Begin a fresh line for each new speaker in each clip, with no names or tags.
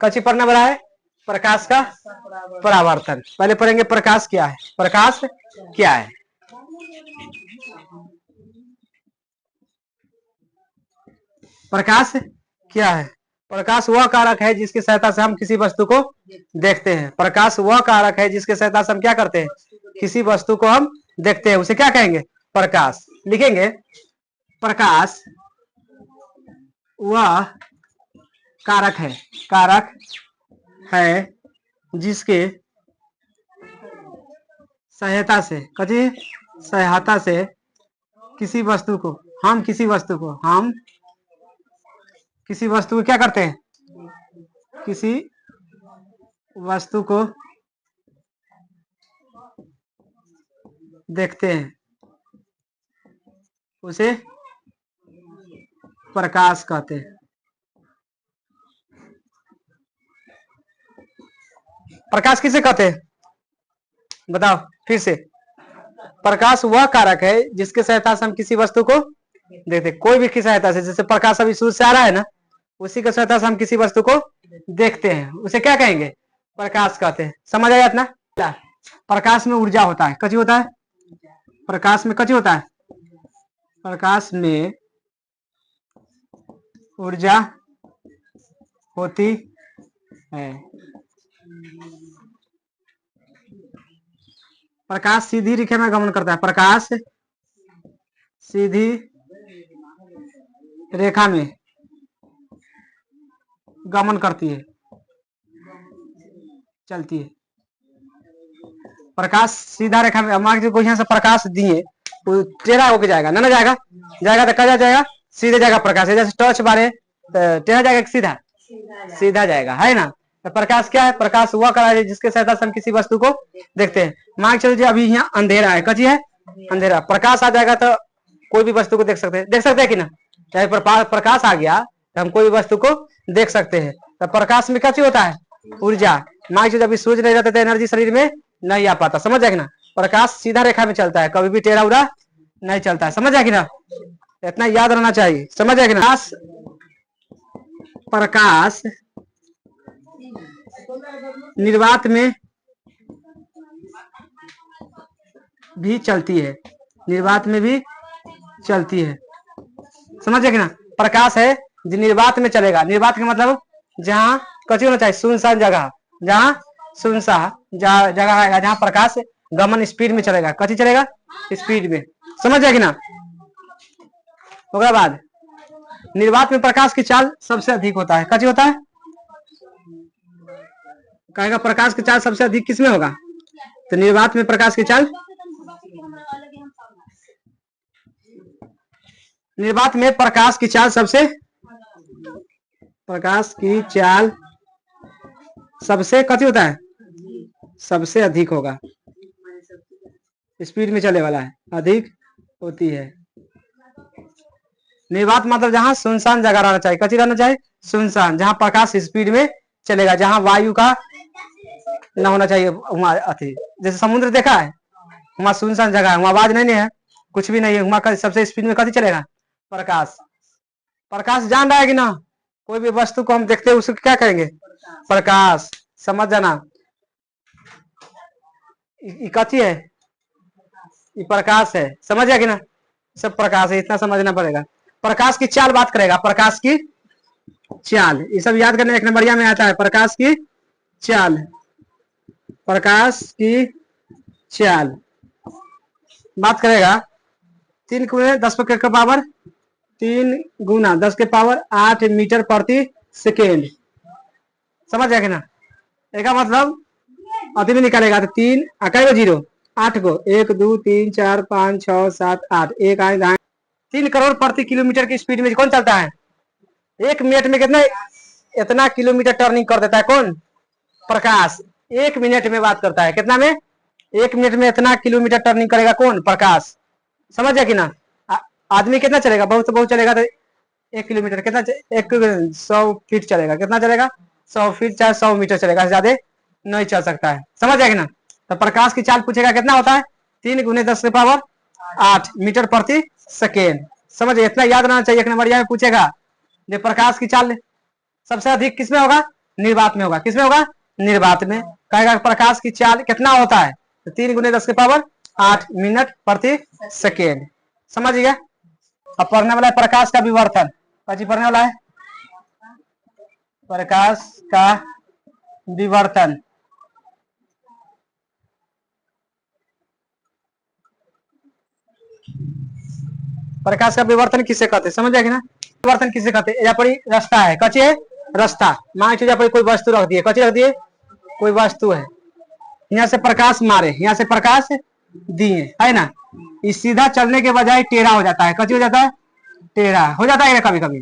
कच्ची पढ़ना बड़ा है प्रकाश का परावर्तन। पहले पढ़ेंगे प्रकाश क्या है। प्रकाश क्या है? प्रकाश क्या है? प्रकाश वह कारक है जिसकी सहायता से हम किसी वस्तु को देखते हैं। प्रकाश वह कारक है जिसकी सहायता से हम क्या करते हैं? किसी वस्तु को हम देखते हैं, उसे क्या कहेंगे? प्रकाश। लिखेंगे प्रकाश वह कारक है जिसके सहायता से किसी वस्तु को क्या करते हैं? किसी वस्तु को देखते हैं, उसे प्रकाश कहते हैं। प्रकाश किसे कहते हैं? बताओ फिर से। प्रकाश वह कारक है जिसके सहायता से हम किसी वस्तु को देखते, कोई भी की सहायता से, जैसे प्रकाश अभी सूर्य से आ रहा है ना, उसी की सहायता से हम किसी वस्तु को देखते हैं, उसे क्या कहेंगे? प्रकाश कहते हैं। समझ आया इतना? प्रकाश में ऊर्जा होता है, कच्ची होता है। प्रकाश में कच्ची होता है, प्रकाश में ऊर्जा होती है। प्रकाश सीधी रेखा में गमन करता है। प्रकाश सीधी रेखा में गमन करती है, चलती है। प्रकाश सीधा रेखा में, मान लीजिए कोई यहाँ से प्रकाश दिए, वो टेढ़ा होके जाएगा ना जाएगा तो कहाँ जाएगा? सीधे जाएगा। प्रकाश जैसे टॉर्च मारे तो टेढ़ा जाएगा, सीधा जाएगा, है ना? तो प्रकाश क्या है? प्रकाश वह कारक है जिसके सहायता से हम किसी वस्तु को देखते हैं। मान के चलिए अभी यहाँ अंधेरा है, कच्ची है अंधेरा, प्रकाश आ जाएगा तो कोई भी वस्तु को देख सकते हैं कि ना? चाहे प्रकाश आ गया तो हम कोई भी वस्तु को देख सकते हैं। तो प्रकाश में क्या चीज होता है? ऊर्जा। मान लीजिए अभी सूर्य नहीं रहता तो एनर्जी शरीर में नहीं आ पाता, समझ जाएगी ना? प्रकाश सीधा रेखा में चलता है, कभी भी टेढ़ा उड़ा नहीं चलता है, समझ जाएगी ना? इतना याद रहना चाहिए, समझ जाएगी ना? प्रकाश निर्वात में भी चलती है, निर्वात में भी चलती है, समझ जाएगी ना? प्रकाश है जो निर्वात में चलेगा। निर्वात का मतलब जहाँ कच्ची होना चाहिए, सुनसान जगह, जहाँ सुनसान जगह आएगा, जहाँ प्रकाश गमन स्पीड में चलेगा, कच्ची चलेगा स्पीड में, समझ जाएगी ना? उसके बाद निर्वात में प्रकाश की चाल सबसे अधिक होता है, कच्ची होता है। कहेगा प्रकाश की चाल सबसे अधिक किसमें होगा? तो निर्वात में प्रकाश की चाल, निर्वात में प्रकाश की चाल सबसे कच्ची होता है, सबसे अधिक होगा, स्पीड में चलने वाला है, अधिक होती है। निर्वात मतलब जहां सुनसान जगह रहना चाहिए, कच्ची रहना चाहिए सुनसान, जहां प्रकाश स्पीड में चलेगा, जहां वायु का न होना चाहिए, वहां अति, जैसे समुद्र देखा है, वहां सुनसान जगह है, वहां आवाज नहीं है, कुछ भी नहीं है, वहां सबसे स्पीड में कच्ची चलेगा प्रकाश। प्रकाश जान रहा है कि ना? कोई भी वस्तु को हम देखते हैं उसको क्या कहेंगे? प्रकाश। समझ जाना, कच्ची है, ये प्रकाश है, समझ गया कि ना? सब प्रकाश है, इतना समझना पड़ेगा। प्रकाश की चाल बात करेगा, प्रकाश की चाल, ये सब याद करने एक नंबरिया में आता है। प्रकाश की चाल, प्रकाश की चाल बात करेगा 3 गुणे 10 के पावर 3 गुना 10 के पावर 8 मीटर प्रति सेकेंड, समझ गया कि ना? इसका मतलब अति में निकालेगा तो 3 अकाई 0 8 को 1 2 3 4 5 6 7 8 1 8 3 करोड़ प्रति किलोमीटर की स्पीड में कौन चलता है? 1 मिनट में कितना इतना किलोमीटर टर्निंग कर देता है कौन? प्रकाश। 1 मिनट में बात करता है, कितना में? 1 मिनट में इतना किलोमीटर टर्निंग करेगा कौन? प्रकाश। समझ जाए कि ना? आदमी कितना चलेगा? बहुत से बहुत चलेगा तो 1 किलोमीटर कितना 100 फीट चलेगा, कितना चलेगा? 100 फीट चाहे 100 मीटर चलेगा, ज्यादा नहीं चल सकता है, समझ जाएगी ना? तो प्रकाश की चाल पूछेगा कितना होता है? 3 गुने 10 के पावर 8 मीटर प्रति सेकेंड, समझ, इतना याद रहना चाहिए। एक नंबर में पूछेगा जो प्रकाश की चाल सबसे अधिक किसमें होगा? निर्वात में होगा। किसमें होगा? निर्वात में। कहेगा प्रकाश की चाल कितना होता है? तो 3 × 10⁸ मिनट प्रति सेकेंड। समझ गया? अब पढ़ने वाला है प्रकाश का विवर्तन। कौन पढ़ने वाला है? प्रकाश का विवर्तन। प्रकाश का विवर्तन किसे कहते हैं? समझ जाएगी ना? विवर्तन किसे कहते हैं? यहाँ पर रास्ता है, कच्ची है रास्ता। मान लीजिए पर कोई वस्तु रख दिए, कच्ची रख दिए, कोई वस्तु है, यहाँ से प्रकाश मारे, यहाँ से प्रकाश दिए, है ना? इस सीधा चलने के बजाय टेढ़ा हो जाता है। कच्ची हो जाता है, टेढ़ा हो जाता है। कभी कभी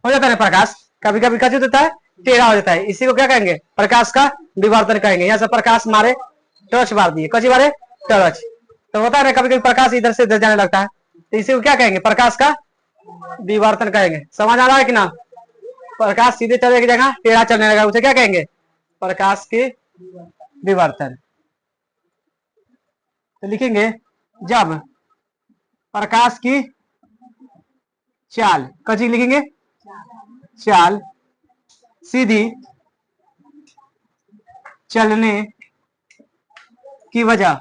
हो जाता है प्रकाश, कभी कभी कच्ची होता है, टेढ़ा हो जाता है। इसी को क्या कहेंगे? प्रकाश का विवर्तन कहेंगे। यहाँ से प्रकाश मारे, टॉर्च मार दिए, कच्ची मारे टॉर्च, तो होता है ना कभी कभी प्रकाश इधर से इधर जाने लगता है, तो इसी को क्या कहेंगे? प्रकाश का विवर्तन कहेंगे। समझ आ रहा है कि ना? प्रकाश सीधे चलने की जगह टेढ़ा चलने लगा, उसे क्या कहेंगे? प्रकाश के विवर्तन। तो लिखेंगे जब प्रकाश की चाल, कची लिखेंगे? चाल सीधी चलने की वजह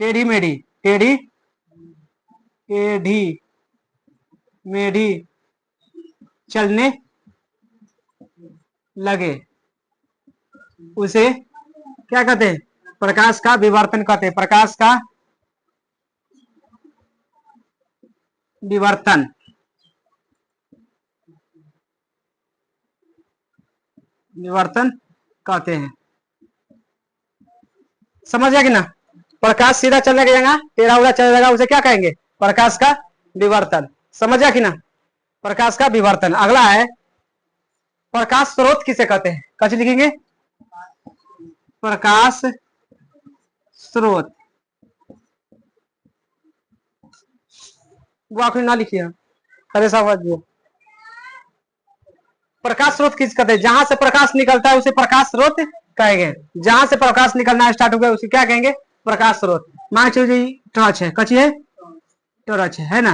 टेढ़ी मेढ़ी चलने लगे, उसे क्या कहते हैं? प्रकाश का विवर्तन कहते हैं। प्रकाश का विवर्तन। विवर्तन कहते हैं। समझ गया कि ना? प्रकाश सीधा चलने की जगह टेढ़ा उड़ा चलने लगा, उसे क्या कहेंगे? प्रकाश का विवर्तन। समझ गया कि ना? प्रकाश का विवर्तन। अगला है प्रकाश स्रोत किसे कहते हैं? कच लिखेंगे? प्रकाश स्रोत। वो आखिर ना लिखिए, अरे समझ लो। प्रकाश स्रोत किस कहते हैं? जहां से प्रकाश निकलता है उसे प्रकाश स्रोत कहेंगे। जहां से प्रकाश निकलना स्टार्ट हो गया उसे क्या कहेंगे? प्रकाश स्रोत। मान लीजिए टॉर्च है, कची है टॉर्च है ना?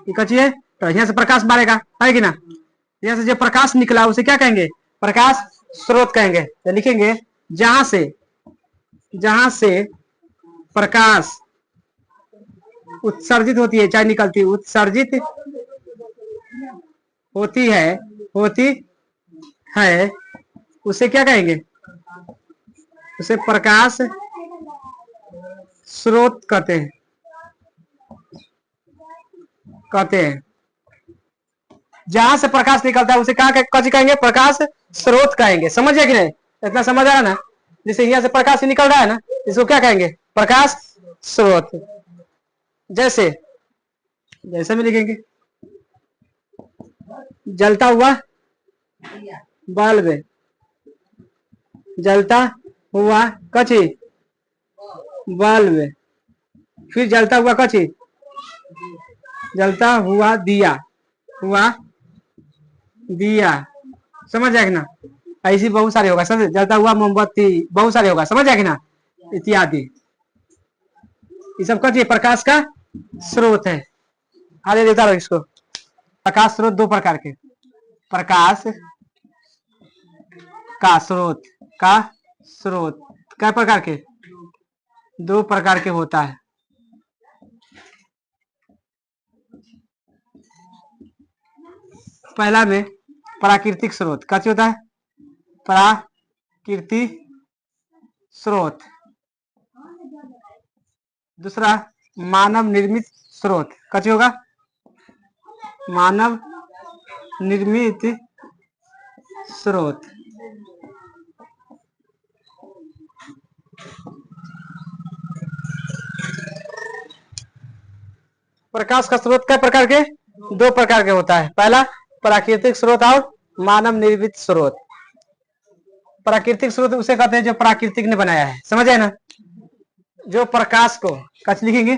ये कची है टॉर्च, यहाँ से प्रकाश मारेगा, है कि ना? यहाँ से जो प्रकाश निकला उसे क्या कहेंगे? प्रकाश स्रोत कहेंगे। तो लिखेंगे जहां से प्रकाश उत्सर्जित होती है, चाहे निकलती है, उत्सर्जित होती है उसे क्या कहेंगे? उसे प्रकाश स्रोत कहते हैं। जहां से प्रकाश निकलता है उसे कौन कहेंगे? प्रकाश स्रोत कहेंगे। समझ गया कि नहीं? इतना समझ आ रहा ना? जैसे यहाँ से प्रकाश निकल रहा है ना, इसको क्या कहेंगे? प्रकाश स्रोत। जैसे में लिखेंगे जलता हुआ बल्ब, जलता हुआ कची बल्ब, फिर जलता हुआ कची, जलता हुआ दिया समझ जाएगा ना? ऐसी बहुत सारे होगा, समझ? जलता हुआ मोमबत्ती, बहुत सारे होगा, समझ जाएगा ना? इत्यादि, ये सब कची प्रकाश का स्रोत है। आगे देता रहो इसको। प्रकाश स्रोत दो प्रकार के, प्रकाश का स्रोत क्या प्रकार के? दो प्रकार के होता है। पहला में प्राकृतिक स्रोत, कैसे होता है? प्राकृतिक स्रोत। दूसरा मानव निर्मित स्रोत, कैसे होगा? मानव निर्मित स्रोत। प्रकाश का स्रोत कई प्रकार के? दो प्रकार के होता है। पहला प्राकृतिक स्रोत और मानव निर्मित स्रोत। प्राकृतिक स्रोत उसे कहते हैं जो प्राकृतिक ने बनाया है। समझ आए ना? जो प्रकाश को कच लिखेंगे,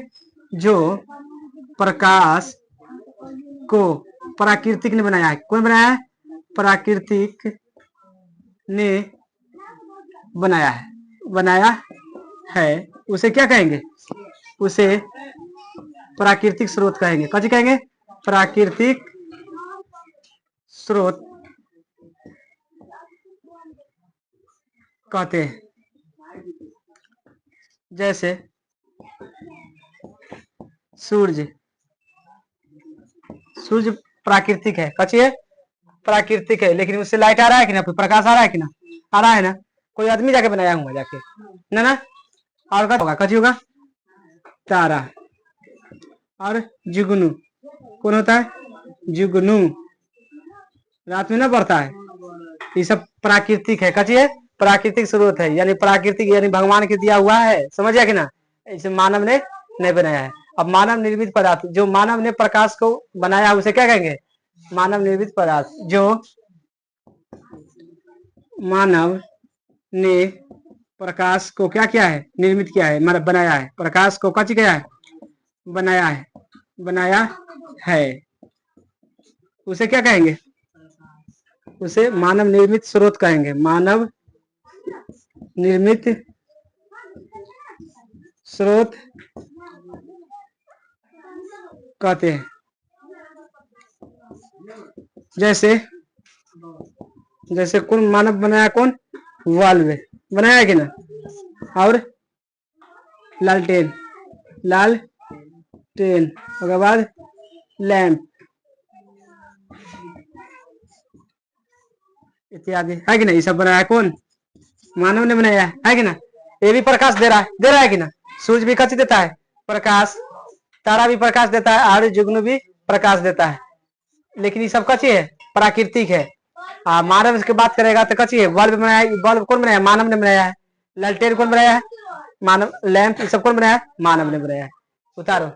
जो प्रकाश को प्राकृतिक ने बनाया है। कौन बनाया है? प्राकृतिक ने बनाया है उसे क्या कहेंगे? उसे प्राकृतिक स्रोत कहेंगे। कौन कहेंगे? प्राकृतिक स्रोत कहते हैं। जैसे सूर्य, सूर्य प्राकृतिक है। कची है? प्राकृतिक है, लेकिन उससे लाइट आ रहा है कि ना, प्रकाश आ रहा है कि ना? आ रहा है ना। कोई आदमी जाके बनाया हुआ जाके ना। और क्या होगा? कची होगा? तारा। और जुगनू कौन होता है? जुगनू रात में ना बढ़ता है। ये सब प्राकृतिक है। कची है? प्राकृतिक स्रोत है, यानी प्राकृतिक यानी भगवान के दिया हुआ है। समझ गया कि ना? इसे मानव ने नहीं बनाया है। अब मानव निर्मित पदार्थ, जो मानव ने प्रकाश को बनाया उसे क्या कहेंगे? मानव निर्मित पदार्थ। जो मानव ने प्रकाश को क्या किया है? निर्मित किया है, मतलब बनाया है। प्रकाश को कच किया है? बनाया है। बनाया है, उसे क्या कहेंगे? उसे मानव निर्मित स्रोत कहेंगे। मानव निर्मित स्रोत कहते हैं। जैसे कौन मानव बनाया? कौन? वाल्व बनाया कि ना? और लालटेन, लालटेन उसके बाद लैंप इत्यादि है कि ना? ये सब बनाया कौन? मानव ने बनाया है कि ना? ये भी प्रकाश दे रहा है कि ना? सूर्य भी कच देता है प्रकाश, तारा भी प्रकाश देता है, और जुगनू भी प्रकाश देता है। लेकिन ये सब कच्ची है, प्राकृतिक है। मानव की बात करेगा तो कच्ची है। बल्ब बनाया, बल्ब कौन बनाया? मानव ने बनाया है। लालटेन कौन बनाया है? मानव। लैंप ये सब कौन बनाया है? मानव ने बनाया है। उतारो।